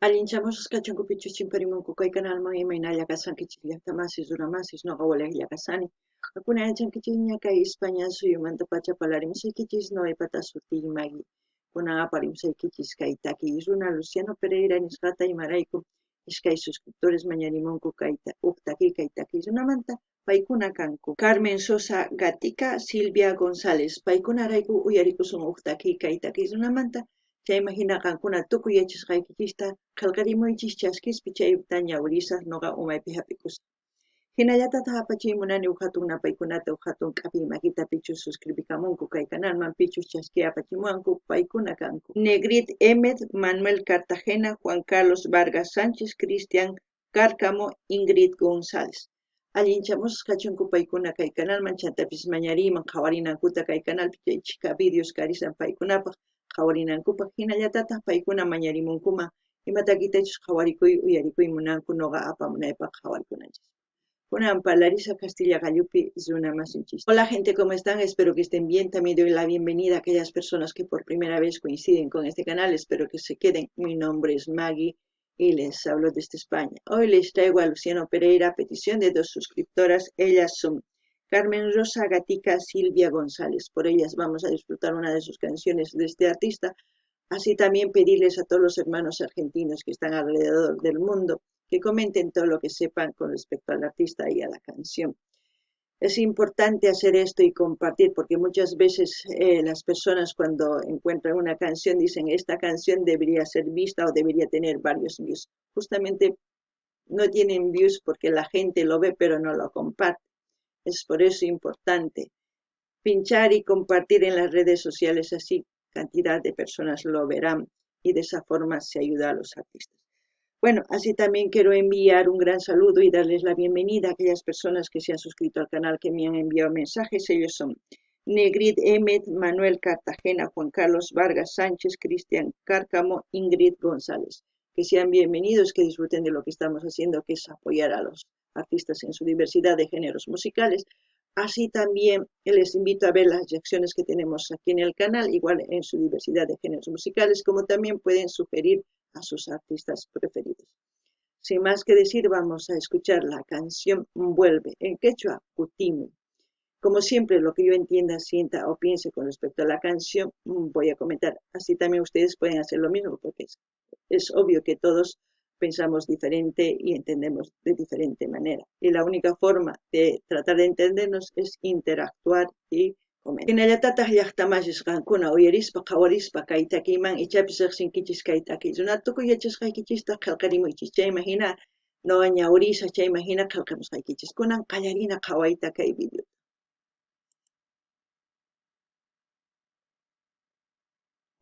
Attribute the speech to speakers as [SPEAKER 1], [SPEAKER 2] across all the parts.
[SPEAKER 1] Allinchamos kachunkupichu chimparimunku kay kanalman imaynalla kasankichik llaqtamasis runamasis noqa Waleqlla kasani. Hakuna yachankichik ña kay España suyumanta pacha parlarimusaykichis noipata sutiymagui. Kunan aparimusaykichis kay takiy runa Luciano Pereira nisqata imarayku ishkay suscriptores mañarimunku kayta kay takiy runamanta paykuna kanku. Carmen Sosa Gatica, Silvia González paykunarayku uyarikusun takiy kay takiy runamanta. Chayma hina qankuna tukuy yachasqaykichista qillqarimuychis chaskispi chayta ñawirisaq noqa umaypi hapikusaq. Hinallatataq apachiymunani hatun napaykunata hatun k'api makita pichus suscribikamunku kay canalman pichus chaski apachimuwanku paykuna kanku. Negrit Emet, Manuel Cartagena, Juan Carlos Vargas Sánchez, Cristian Cárcamo, Ingrid González. Allinchamusqa kachunku paykuna kay canalman chantapis mañariyman qhawarinankuta kay canalpi chaychika videos karisan paykunapaq qhawarinankupaq hinallatataq paykuna mañarimunkuma imatakitachus qhawarikuy uyarikuy munanku noqa apamunaypaq qhawarikunanchis. Kunan Parlarisa Castilla Gallupi Zunamasinchis. Hola gente, ¿cómo están? Espero que estén bien. También doy la bienvenida a aquellas personas que por primera vez coinciden con este canal. Espero que se queden. Mi nombre es Maggie y les hablo desde España. Hoy les traigo a Luciano Pereira a petición de dos suscriptoras. Ellas son Carmen Rosa Gatica, Silvia González. Por ellas vamos a disfrutar una de sus canciones de este artista. Así también pedirles a todos los hermanos argentinos que están alrededor del mundo que comenten todo lo que sepan con respecto al artista y a la canción. Es importante hacer esto y compartir porque muchas veces las personas cuando encuentran una canción dicen esta canción debería ser vista o debería tener varios views. Justamente no tienen views porque la gente lo ve pero no lo comparte. Es por eso importante pinchar y compartir en las redes sociales, así cantidad de personas lo verán y de esa forma se ayuda a los artistas. Bueno, así también quiero enviar un gran saludo y darles la bienvenida a aquellas personas que se han suscrito al canal, que me han enviado mensajes. Ellos son Negrit Emet, Manuel Cartagena, Juan Carlos Vargas Sánchez, Cristian Cárcamo, Ingrid González. Que sean bienvenidos, que disfruten de lo que estamos haciendo, que es apoyar a los artistas en su diversidad de géneros musicales. Así también les invito a ver las reacciones que tenemos aquí en el canal, igual en su diversidad de géneros musicales, como también pueden sugerir a sus artistas preferidos. Sin más que decir, vamos a escuchar la canción Vuelve, en quechua, Kutimi. Como siempre, lo que yo entienda, sienta o piense con respecto a la canción, voy a comentar. Así también ustedes pueden hacer lo mismo, porque es obvio que todos pensamos diferente y entendemos de diferente manera. Y la única forma de tratar de entendernos es interactuar y comentar. Hinallatataq llaqtamashishqankuna uyarispa qhawarispa kay takiyman ichapis riqsinkichis kay takiy runa tukuy yachasqaykichista qillqarimuychis chayma hina noqa ñawrisa chayma hina qillqamusqaykichis kunan qallarina qhawayta kay video.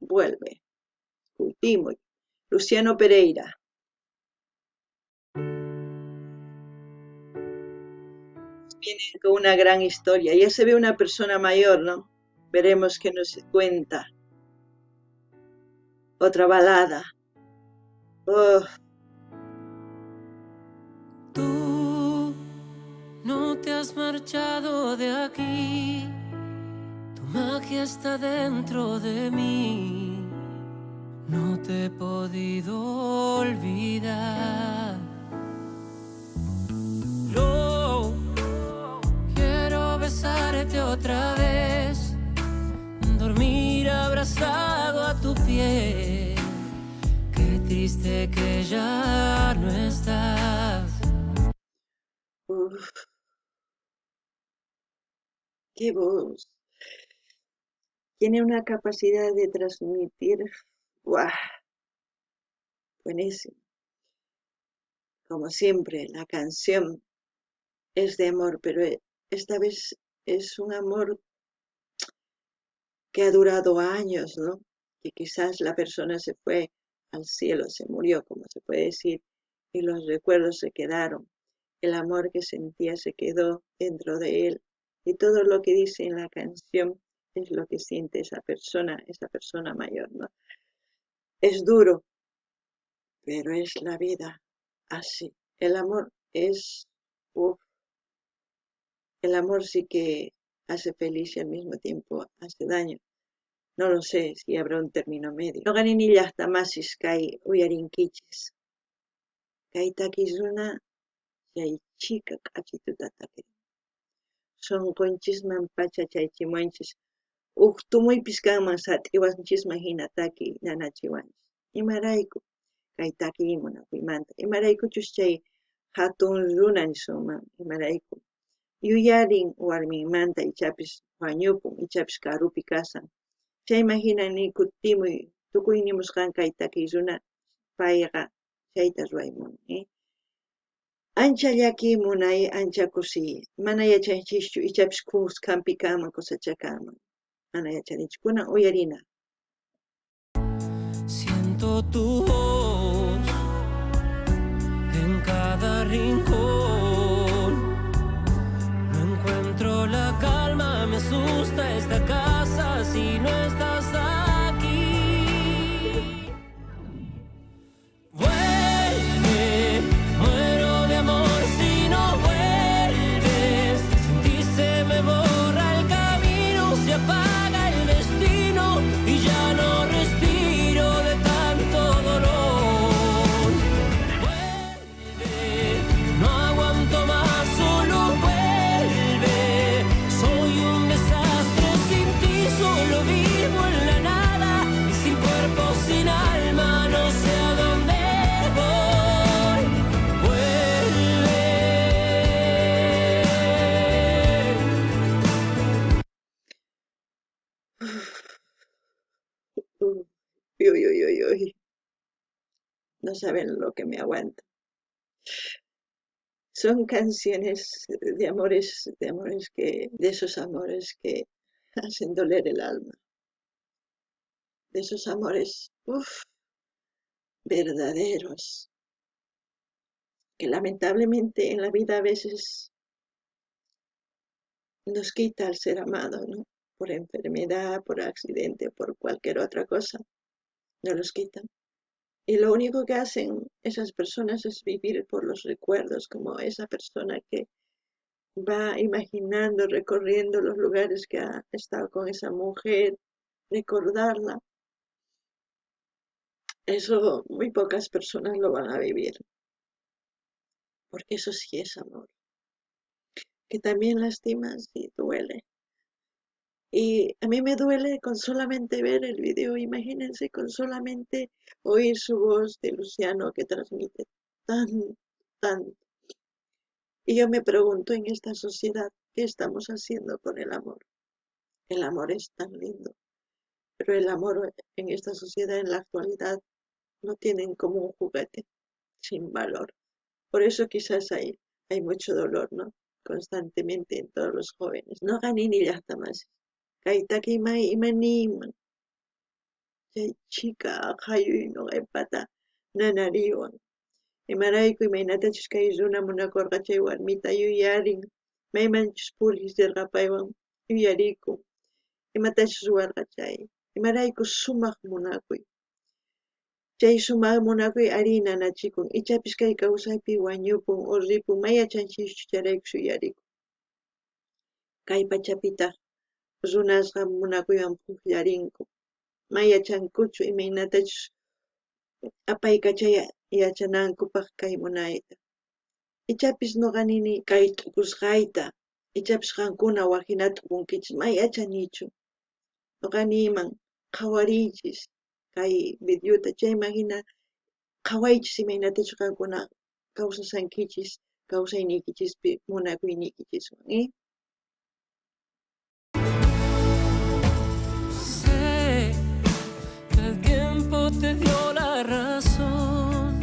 [SPEAKER 1] Vuelve, Kutimuy, Luciano Pereira. Vienen con una gran historia. Ya se ve una persona mayor, ¿no? Veremos qué nos cuenta. Otra balada. Oh.
[SPEAKER 2] Tú no te has marchado de aquí. Tu magia está dentro de mí. No te he podido olvidar. Quiero besarte otra vez, dormir abrazado a tu piel. Qué triste que ya no estás.
[SPEAKER 1] Uf. Qué voz. Tiene una capacidad de transmitir. ¡Guau! Buenísimo. Como siempre, la canción es de amor, pero esta vez es un amor que ha durado años, ¿no? Que quizás la persona se fue al cielo, se murió, como se puede decir, y los recuerdos se quedaron. El amor que sentía se quedó dentro de él. Y todo lo que dice en la canción es lo que siente esa persona mayor, ¿no? Es duro, pero es la vida así. El amor es, el amor sí que hace feliz y al mismo tiempo hace daño. No lo sé si habrá un término medio. No ganin llaqtamasis kay uyarinkichis. Kay takisuna chaychika k'achitutata sonqonchisman pacha chaychimanchis. Tumuypis kanman sat'iwanchisman hina taki nanachiwanchis. Imarayku kay taki munakuymanta. Imaraykuchus chay hatun runa nisunman. Imarayku yuyarin warminmanta ichapis wañupun, ichapis karupi kasan. Chayman hina ni kutimuy tukuy nimusqan kay taki runa payqa chayta ruwaymun. Ancha llaki munay, ancha kusi. Mana yachanchischu ichapis kuskampi kanman kusachakanman. Mana yachanichu kunan uyarina.
[SPEAKER 2] Siento tu voz en cada rincón. No encuentro la calma, me asusta esta casa si no estás aquí. Vuelve, muero de amor si no vuelves. Sin ti se me borra el camino, se apaga el destino y ya no respiro de tanto dolor. Vuelve, no aguanto más, solo vuelve. Soy un desastre sin ti, solo vivo en la nada y sin cuerpo, sin alma, no sé a dónde voy. Vuelve.
[SPEAKER 1] Uy. No saben lo que me aguanta. Son canciones de amores de esos amores que hacen doler el alma. De esos amores, verdaderos. Que lamentablemente en la vida a veces nos quita el ser amado, ¿no? Por enfermedad, por accidente, por cualquier otra cosa. Nos los quitan. Y lo único que hacen esas personas es vivir por los recuerdos, como esa persona que va imaginando, recorriendo los lugares que ha estado con esa mujer, recordarla. Eso muy pocas personas lo van a vivir, porque eso sí es amor. Que también lastima, sí duele. Y a mí me duele con solamente ver el video, imagínense, con solamente oír su voz de Luciano que transmite tan. Y yo me pregunto en esta sociedad, ¿qué estamos haciendo con el amor? El amor es tan lindo, pero el amor en esta sociedad, en la actualidad, lo tienen como un juguete, sin valor. Por eso quizás hay mucho dolor, ¿no? Constantemente en todos los jóvenes. No ganin ni llaqtamas. Kaytaki imaniman. Chay chica hayuy noqaypata nanariwan. Imarayku imaynatachus kay runa munakurqa chay warmita yuyarin. Maymanchus purihisirqa paywan yuyarikun. Imatachus ruwarqa chay. Imarayku sumaq munakuy. Chay sumaq munakuy ari nanachikun. Ichapis kay kawsaypi wañupun o ripun mayachanchikchu charaykus yuyarikun. Kay pachapita runasqa munakuywan pukllarinku. Mayachankuchu imaynatachus apaykachaya yachanankupaq kay munayta. Ichapis nuqanini kay tukusqayta. Ichapis qankuna waqinata punkichis mayachanichu. Nuqaniman qhawariychis kay videota chayman hina qhawaychis imaynatachus qankuna kawsasankichis kawsayniykichispi munakuyniykichiswan.
[SPEAKER 2] Sé que el tiempo te dio la razón.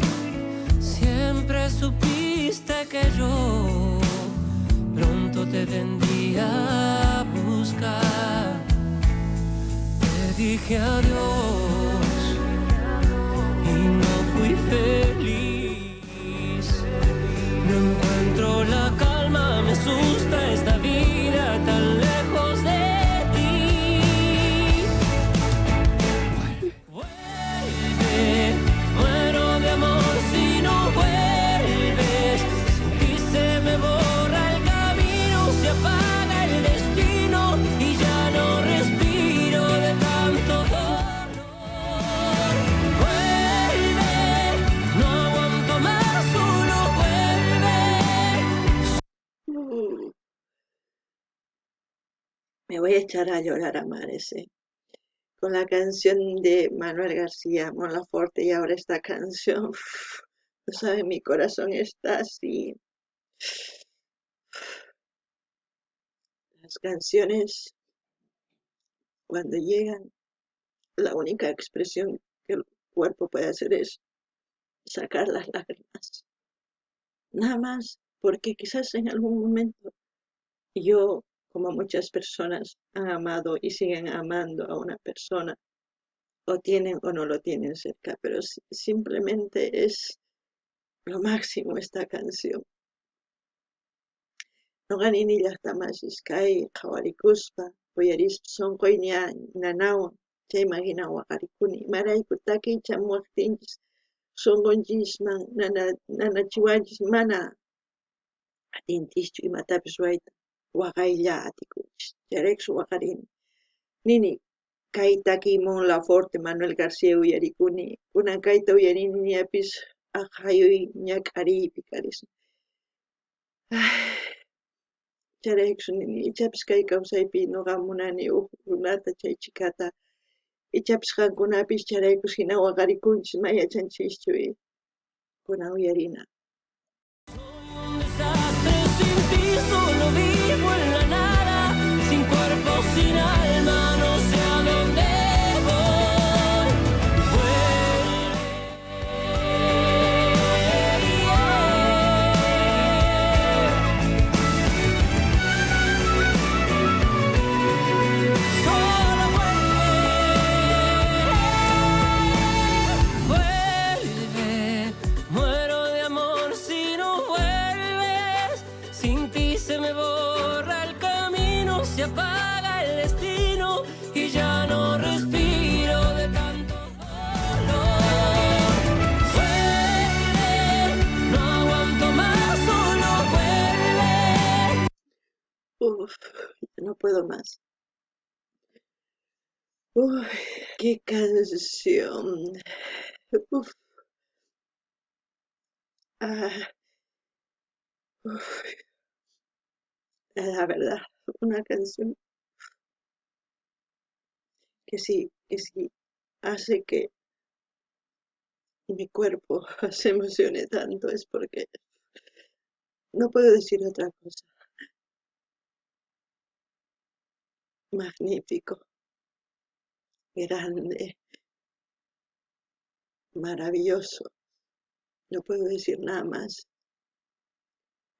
[SPEAKER 2] Siempre supiste que yo pronto te vendría a buscar. Te dije adiós y no fui feliz. No encuentro la calma, me asusta esta vida tan lejos de ti. Vuelve, muero de amor si no vuelves. Sin ti se me borra el camino, se apaga el destino y ya no respiro de tanto
[SPEAKER 1] Me voy a echar a llorar a mares, con la canción de Manuel García, Mon Laferte, y ahora esta canción, no sabe, mi corazón está así. Las canciones, cuando llegan, la única expresión que el cuerpo puede hacer es sacar las lágrimas. Nada más, porque quizás en algún momento yo, como muchas personas, han amado y siguen amando a una persona, o tienen o no lo tienen cerca, pero simplemente es lo máximo esta canción. Noqanini llaqtamasiskay qhawarikuspa uyarispa sunquyña nanawan chayman hina waqarikuni imarayku takiy chamuwaptinchis sunqunchikman nanachiwanchis mana atintischu imatapis rurayta waqaylla atikunchis chayraykus waqarini nini kay takiy Mon Laferte Manuel García uyarikuni kunan kayta uyarini ñapis aqhayuy ñak'ariypi karispa Charaykus nini ichapis kay kawsaypi ñuqa munani huk runata chay chikata ichapis qankunapis charaykus hina waqarikunchis mayachanchikchu kunan uyarina.
[SPEAKER 2] Desastre sin ti, solo vivo en la nada, sin cuerpo, sin alma, no sé a dónde voy. Solo vuelve, muero de amor si no vuelves. Sin ti se me borra el camino, se apaga el destino y ya no respiro de tanto dolor. Vuelve, no aguanto más, solo vuelve.
[SPEAKER 1] Uf, no puedo más. Uy, qué canción. Uf, uf, la verdad, una canción que sí hace que mi cuerpo se emocione tanto es porque no puedo decir otra cosa. Magnífico, grande, maravilloso. No puedo decir nada más,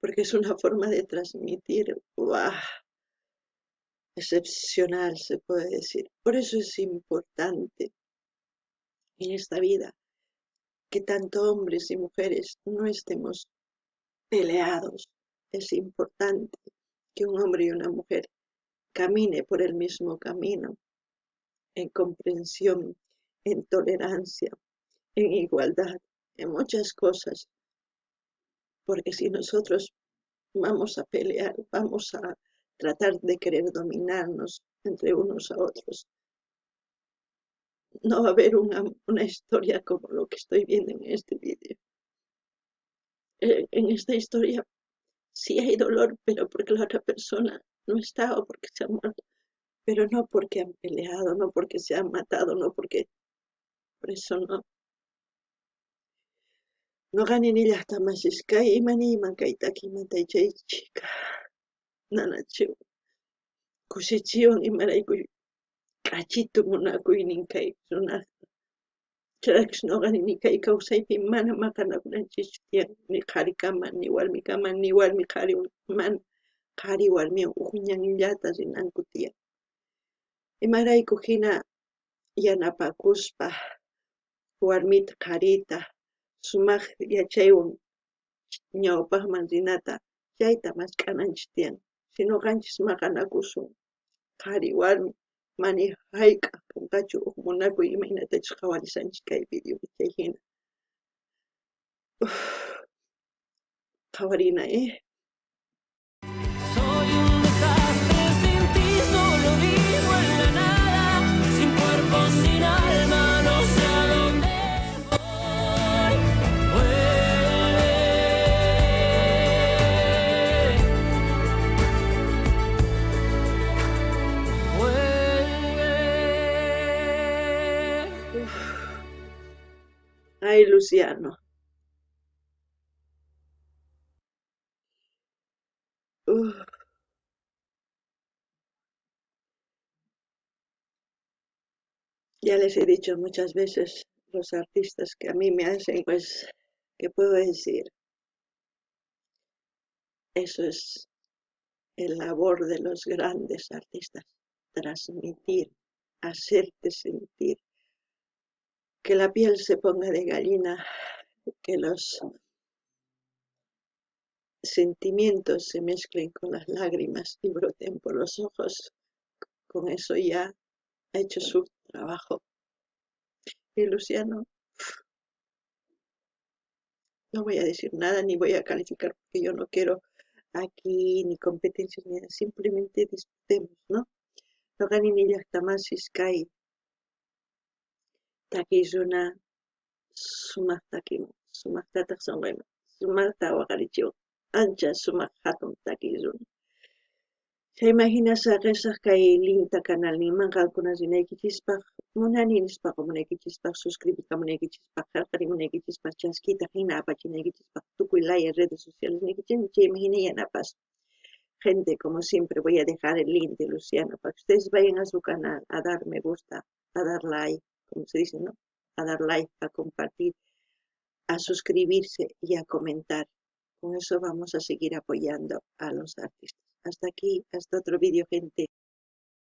[SPEAKER 1] porque es una forma de transmitir, ¡guau! Excepcional, se puede decir. Por eso es importante en esta vida que tanto hombres y mujeres no estemos peleados. Es importante que un hombre y una mujer camine por el mismo camino, en comprensión, en tolerancia, en igualdad, en muchas cosas, porque si nosotros vamos a pelear, vamos a tratar de querer dominarnos entre unos a otros, no va a haber una historia como lo que estoy viendo en este vídeo. En esta historia sí hay dolor, pero porque la otra persona no está o porque se ha muerto, pero no porque han peleado, no porque se han matado, no porque, por eso no. Noqanini llaqtamasiskay imaniyman kayta kimanta chaychika nanachiwan kushichiwan imarayku k'achitu munakuynin kay runata chayraykus noqanini kay kawsaypi mana maqanakunanchikchu tiyan ni qharikama ni warmikama ni warmi qhariwan mana qhari warmiwan huk ñanllata rinanku tiyan imarayku hina yanapakuspa warmita qharita sumaq yachaywan ñawpaqman rinata chayta mask'ananchik tiyan si ñuqanchis maqanakusun qhari warmi mani hayk'aq punqachu huk munakuy imaynatachus qhawarisanchik kay videopi chay hina qhawarina
[SPEAKER 2] Soy un desastre sin ti, solo vivo en la nada, sin cuerpo, sin alma, no sé a dónde voy. Vuelve.
[SPEAKER 1] Luciano. Uf, ya les he dicho muchas veces los artistas que a mí me hacen, pues, ¿qué puedo decir? Eso es el labor de los grandes artistas, transmitir, hacerte sentir, que la piel se ponga de gallina, que los sentimientos se mezclen con las lágrimas y broten por los ojos. Con eso ya ha hecho su trabajo. Y Luciano, no voy a decir nada ni voy a calificar porque yo no quiero aquí ni competencias ni nada, simplemente disfrutemos, ¿no? Loganini llaqtamasis kay takiyuna sumaqtakiman, sumaqtataq sunquyman, sumaqta waqarichiwan, ancha sumaq hatun takiyuna. Chaymahinasaq qisaq kay linta canalninmanqa alkunas rinaykichispaq, munani nispaqa munaykichispaq, suscribikamunaykichispaq, qarqarimunaykichispaq, chaskita hina apachinaykichispaq, tukuy laya redes sociales niykichinmi, chaymi hina yanapas. Gente, como siempre, voy a dejar el link de Luciano para que ustedes vayan a su canal a dar me gusta, a dar like, como se dice, ¿no? A dar like, a compartir, a suscribirse y a comentar. Con eso vamos a seguir apoyando a los artistas. Hasta aquí, hasta otro vídeo, gente.